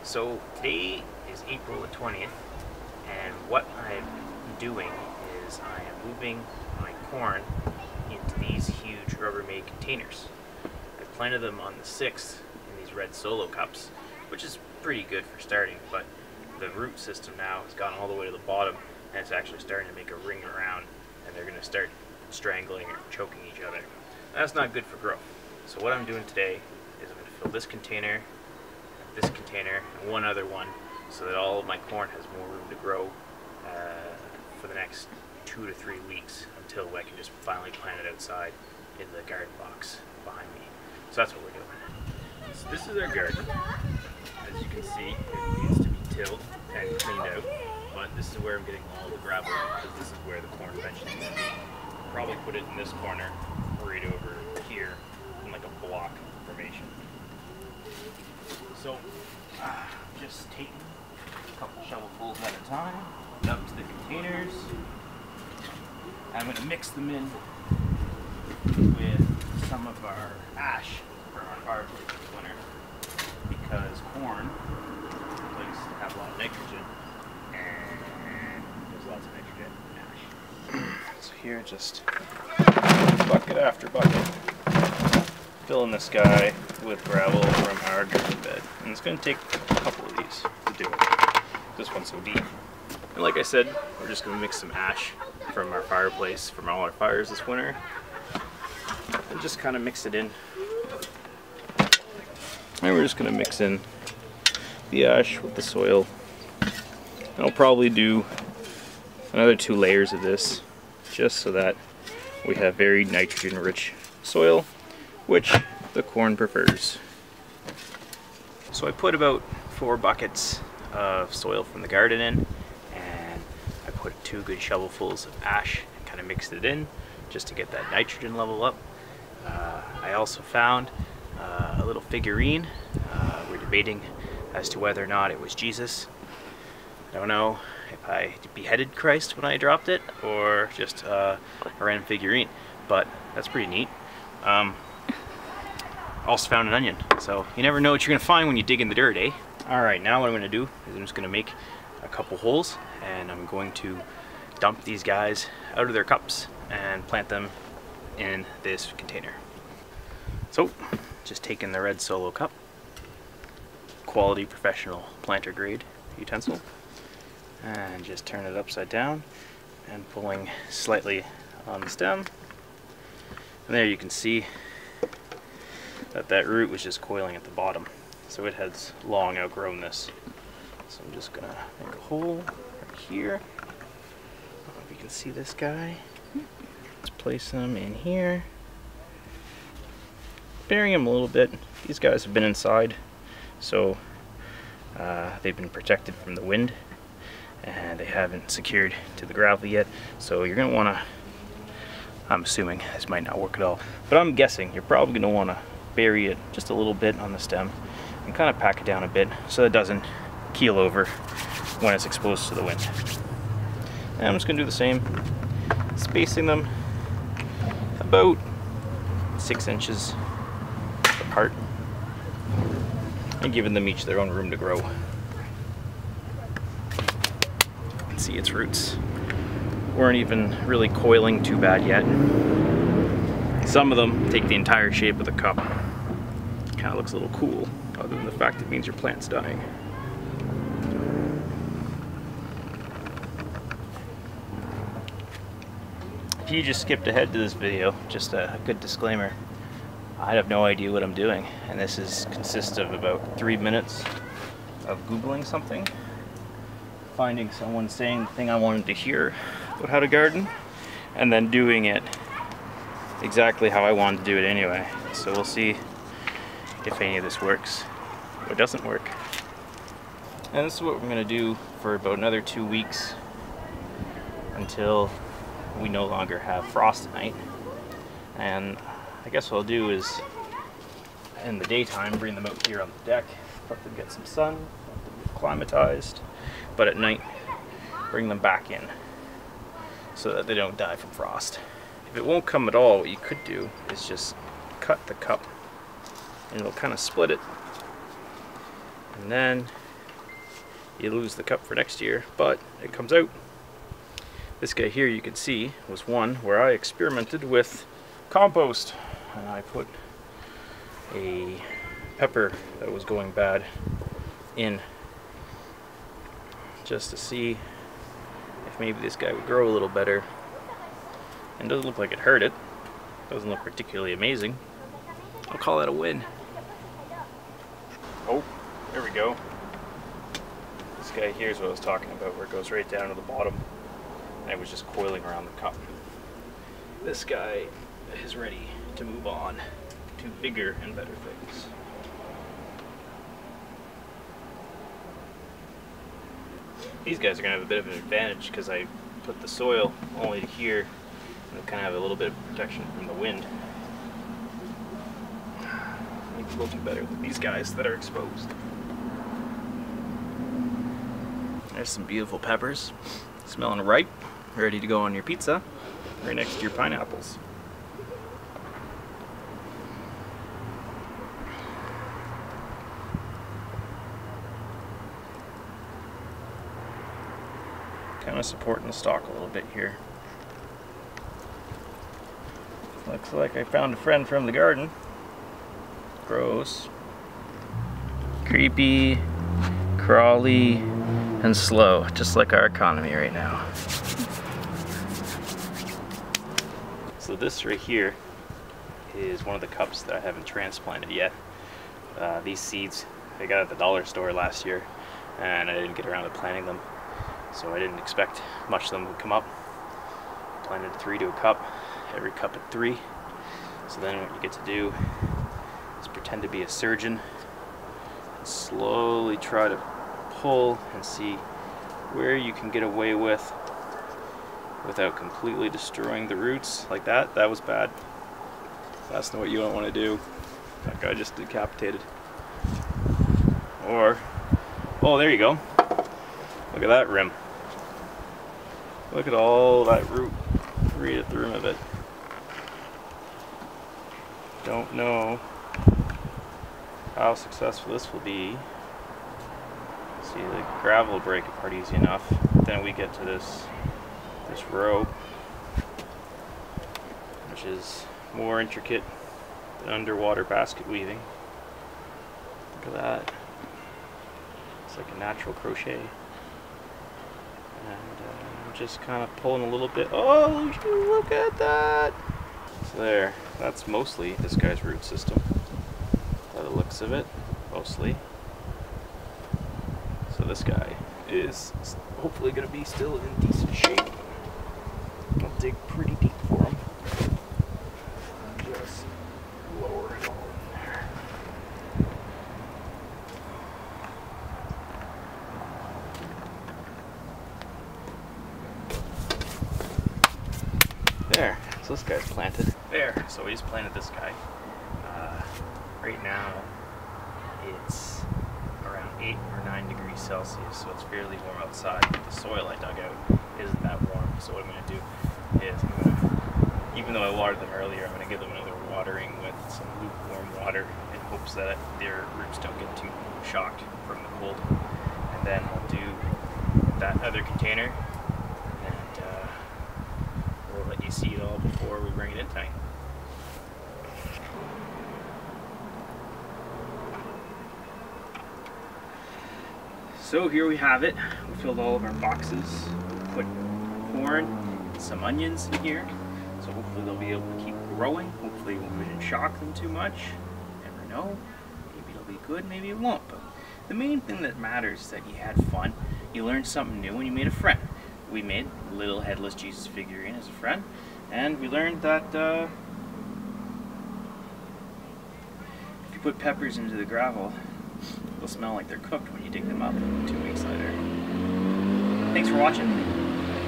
So today is April the 20th, and what I'm doing is I am moving my corn into these huge Rubbermaid containers. I planted them on the 6th in these red solo cups, which is pretty good for starting, but the root system now has gone all the way to the bottom, and it's actually starting to make a ring around, and they're going to start strangling or choking each other. That's not good for growth. So what I'm doing today is I'm going to fill this container, and one other one, so that all of my corn has more room to grow for the next 2 to 3 weeks until I can just finally plant it outside in the garden box behind me. So that's what we're doing. So this is our garden. As you can see, it needs to be tilled and cleaned out, but this is where I'm getting all the gravel because this is where the corn eventually is going to be. I'll probably put it in this corner right over here in like a block formation. So, just taking a couple shovelfuls at a time, up to the containers. I'm going to mix them in with some of our ash from our fireplace this winter, because corn likes to have a lot of nitrogen, and there's lots of nitrogen in ash. So here, just bucket after bucket, filling this guy with gravel from our garden bed. And it's going to take a couple of these to do it. This one's so deep. And like I said, we're just going to mix some ash from our fireplace, from all our fires this winter, and just kind of mix it in. And we're just going to mix in the ash with the soil. And I'll probably do another 2 layers of this, just so that we have very nitrogen-rich soil, which the corn prefers. So I put about 4 buckets of soil from the garden in, and I put 2 good shovelfuls of ash and kind of mixed it in just to get that nitrogen level up. I also found a little figurine. We're debating as to whether or not it was Jesus. I don't know if I beheaded Christ when I dropped it or just a random figurine, but that's pretty neat. Also found an onion, so you never know what you're gonna find when you dig in the dirt, eh? Alright, now what I'm gonna do is I'm just gonna make a couple holes, and I'm going to dump these guys out of their cups and plant them in this container. So, just taking the red solo cup, quality professional planter grade utensil, and just turn it upside down and pulling slightly on the stem. And there you can see that root was just coiling at the bottom, so it has long outgrown this. So I'm just gonna make a hole right here. I don't know if you can see this guy. Let's place them in here, burying them a little bit. These guys have been inside, so they've been protected from the wind, and they haven't secured to the gravel yet. So you're gonna wanna, I'm assuming this might not work at all, but I'm guessing you're probably gonna wanna bury it just a little bit on the stem and kind of pack it down a bit so it doesn't keel over when it's exposed to the wind. And I'm just going to do the same, spacing them about 6 inches apart and giving them each their own room to grow. You can see its roots weren't even really coiling too bad yet. Some of them take the entire shape of the cup. Kind of looks a little cool, other than the fact it means your plant's dying. If you just skipped ahead to this video, just a good disclaimer, I have no idea what I'm doing, and this consists of about 3 minutes of Googling something, finding someone saying the thing I wanted to hear about how to garden, and then doing it exactly how I wanted to do it anyway. So we'll see if any of this works or doesn't work. And this is what we're going to do for about another 2 weeks until we no longer have frost at night. And I guess what I'll do is in the daytime bring them out here on the deck, let them get some sun, let them get acclimatized, but at night bring them back in so that they don't die from frost. If it won't come at all, what you could do is just cut the cup and it'll kind of split it, and then you lose the cup for next year, but it comes out. This guy here, you can see, was one where I experimented with compost, and I put a pepper that was going bad in just to see if maybe this guy would grow a little better. And doesn't look like it hurt it. Doesn't look particularly amazing. I'll call that a win. Oh, there we go. This guy here is what I was talking about, where it goes right down to the bottom and it was just coiling around the cup. This guy is ready to move on to bigger and better things. These guys are going to have a bit of an advantage because I put the soil only to here, and they kind of have a little bit of protection from the wind. Maybe a little bit better than these guys that are exposed. There's some beautiful peppers, smelling ripe, ready to go on your pizza, right next to your pineapples. Kind of supporting the stalk a little bit here. Looks like I found a friend from the garden. Gross. Creepy, crawly, and slow, just like our economy right now. So this right here is one of the cups that I haven't transplanted yet. These seeds I got at the dollar store last year, and I didn't get around to planting them. So I didn't expect much of them would come up. Planted 3 to a cup, every cup at 3. So then what you get to do is pretend to be a surgeon and slowly try to pull and see where you can get away with without completely destroying the roots like that. That was bad. That's not what you don't want to do. That guy just decapitated. Or, oh, there you go. Look at that rim. Look at all that root right at the rim of it. Don't know how successful this will be. See, the gravel will break apart easy enough. Then we get to this row, which is more intricate than underwater basket weaving. Look at that. It's like a natural crochet. And I'm just kind of pulling a little bit. Oh, look at that! So there, that's mostly this guy's root system. By the looks of it, mostly. So this guy is hopefully going to be still in decent shape. I'll dig pretty deep for him. Just lower it all in there. There, so this guy's planted. There, so we just planted this guy. Right now, it's around 8 or 9 degrees Celsius, so it's fairly warm outside. But the soil I dug out isn't that warm, so what I'm going to do is, even though I watered them earlier, I'm going to give them another watering with some lukewarm water in hopes that their roots don't get too shocked from the cold. And then I'll do that other container, and we'll let you see it all before we bring it in tonight. So here we have it. We filled all of our boxes. We put corn and some onions in here. So hopefully they'll be able to keep growing. Hopefully we didn't shock them too much. Never know. Maybe it'll be good, maybe it won't. But the main thing that matters is that you had fun. You learned something new and you made a friend. We made a little headless Jesus figurine as a friend. And we learned that if you put peppers into the gravel, they'll smell like they're cooked when you dig them up 2 weeks later. Thanks for watching.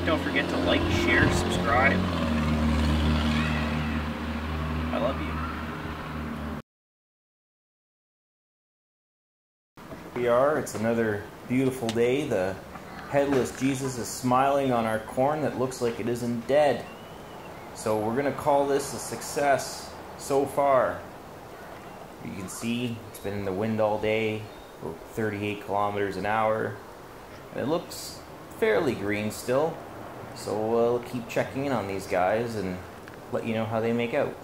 Don't forget to like, share, subscribe. I love you. Here we are. It's another beautiful day. The headless Jesus is smiling on our corn that looks like it isn't dead. So we're going to call this a success so far. You can see it's been in the wind all day, about 38 kilometers an hour. It looks fairly green still, so we'll keep checking in on these guys and let you know how they make out.